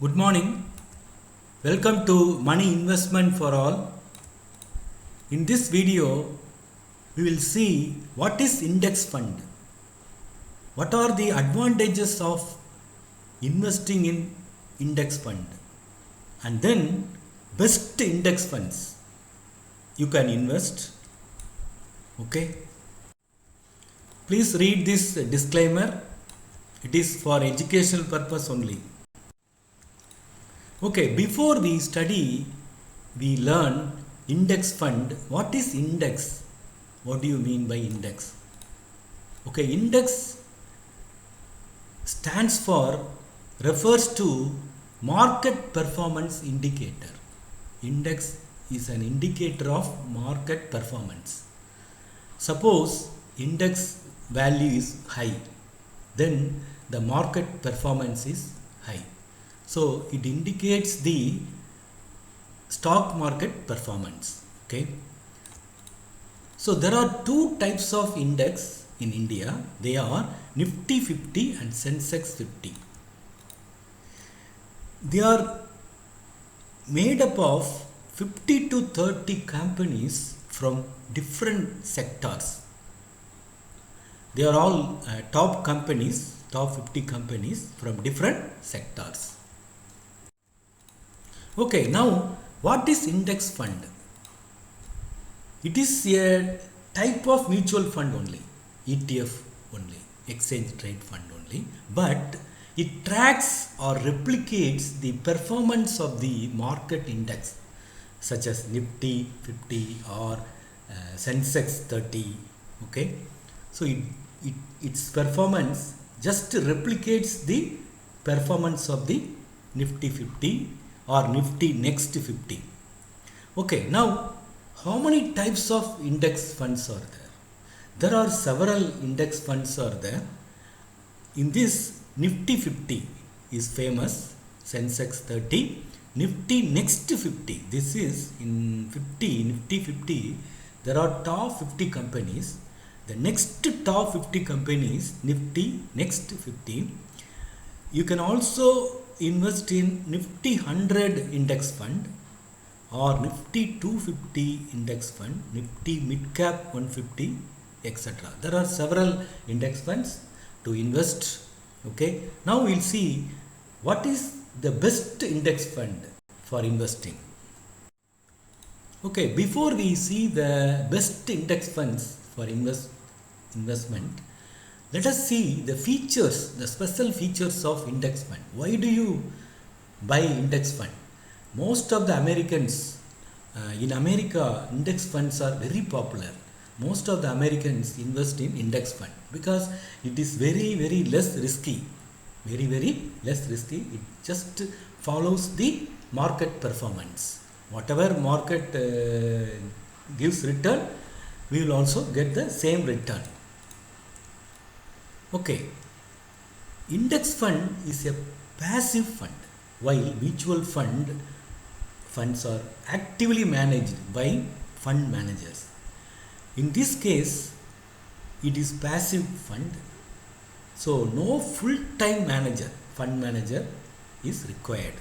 Good morning. Welcome to Money Investment for All. In this video, we will see what is index fund. What are the advantages of investing in index fund? And then best index funds you can invest. Okay. Please read this disclaimer. It is for educational purpose only. Okay, before we study, we learn index fund. What is index? What do you mean by index? Okay, index stands for, refers to market performance indicator. Index is an indicator of market performance. Suppose index value is high, then the market performance is high. So it indicates the stock market performance. Okay. So there are two types of index in India. They are Nifty 50 and Sensex 50. They are made up of 50 to 30 companies from different sectors. They are all top companies, top 50 companies from different sectors. Okay, now what is index fund? It is a type of mutual fund only, ETF only, exchange trade fund only, but it tracks or replicates the performance of the market index such as Nifty 50 or Sensex 30. Okay, so its performance just replicates the performance of the Nifty 50 or Nifty next 50. Okay, now how many types of index funds are there? There are several index funds are there. In this, Nifty 50 is famous, Sensex 30, Nifty next 50. This is in Nifty 50, there are top 50 companies. The next top 50 companies, Nifty next 50. You can also invest in Nifty 100 index fund or Nifty 250 index fund, Nifty mid cap 150, etc. There are several index funds to invest. Okay, now we'll see what is the best index fund for investing. Okay, before we see the best index funds for investment, let us see the features, the special features of index fund. Why do you buy index fund? Most of the Americans, in America, index funds are very popular. Most of the Americans invest in index fund because it is very less risky. Very less risky. It just follows the market performance. Whatever market gives return, we will also get the same return. Okay, index fund is a passive fund, while mutual funds are actively managed by fund managers. In this case, it is passive fund, so no full-time fund manager is required.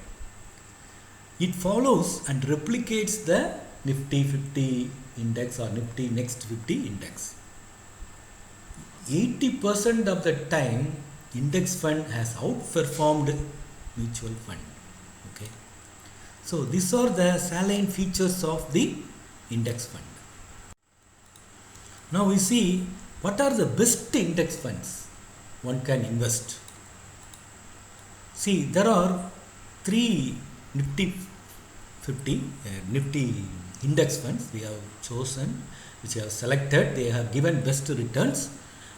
It follows and replicates the Nifty 50 index or Nifty next 50 index. 80% of the time, index fund has outperformed mutual fund. Okay, so these are the salient features of the index fund. Now we see what are the best index funds one can invest. See, there are three Nifty 50 Nifty index funds we have chosen, which we have selected. They have given best returns.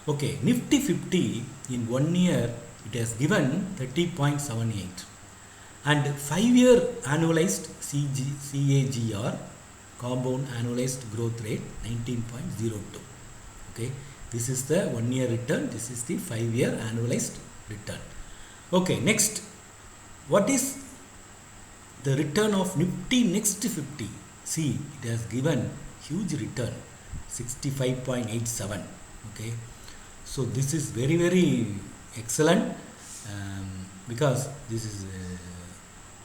Okay, Nifty 50 in 1 year it has given 30.78 and 5-year annualized CAGR, compound annualized growth rate, 19.02. Okay, this is the 1 year return, this is the 5-year annualized return. Okay, next, what is the return of Nifty next 50? See, it has given huge return, 65.87. Okay, so this is very excellent because this is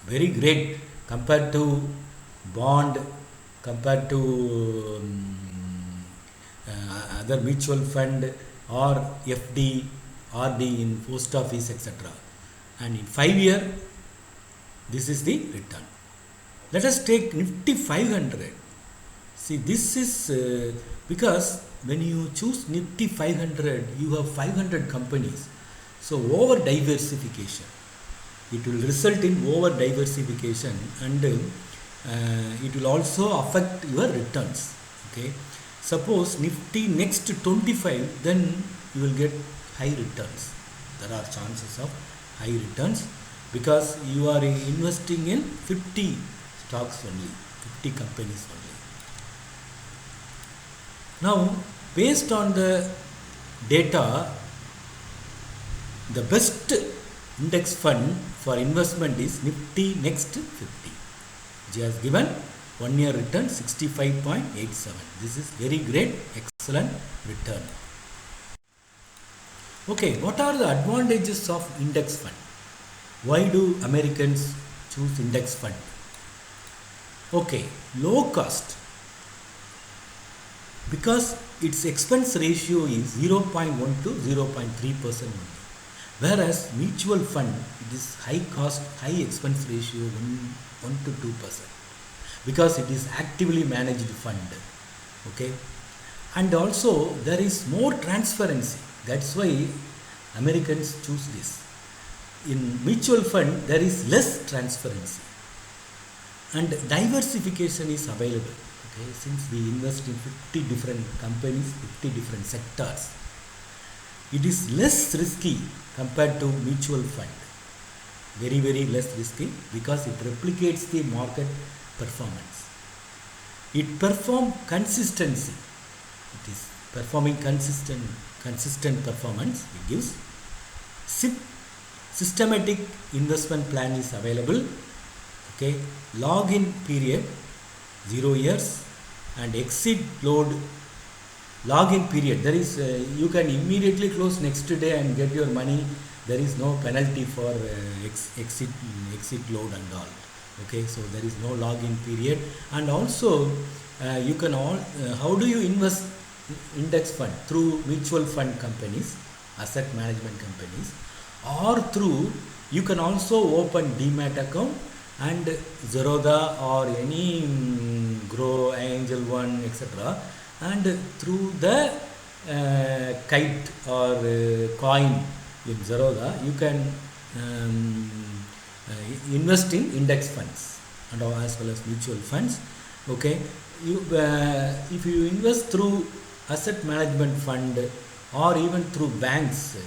very great compared to bond, compared to other mutual fund or FD, RD in post office, etc. And in 5 year, this is the return. Let us take Nifty 500. See, this is because when you choose Nifty 500, you have 500 companies. So over diversification, it will result in over diversification, and it will also affect your returns. Okay, suppose Nifty next 25, then you will get high returns. There are chances of high returns because you are investing in 50 stocks only, 50 companies only. Now, based on the data, the best index fund for investment is Nifty Next 50. It has given 1 year return 65.87. This is very great, excellent return. Okay, what are the advantages of index fund? Why do Americans choose index fund? Okay, low cost, because its expense ratio is 0.1 to 0.3% only. Whereas mutual fund, it is high cost, high expense ratio 1 to 2%, because it is actively managed fund. Okay, and also there is more transparency. That's why Americans choose this. In mutual fund, there is less transparency, and diversification is available. Okay, since we invest in 50 different companies, 50 different sectors, it is less risky compared to mutual fund. Very, very less risky because it replicates the market performance. It performs consistency. It is performing consistent performance. It gives systematic investment plan is available. Okay, login period 0 years, and exit load login period. There is you can immediately close next day and get your money. There is no penalty for exit load and all. Okay, so there is no login period, and also you can all how do you invest index fund? Through mutual fund companies, asset management companies, or through you can also open demat account and Zerodha or any Grow, Angel One, etc. And through the kite or coin in Zerodha, you can invest in index funds and as well as mutual funds. Okay, you if you invest through asset management fund or even through banks,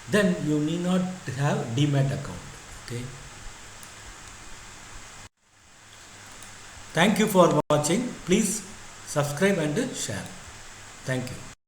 then you need not have demat account. Okay. Thank you for watching. Please subscribe and share. Thank you.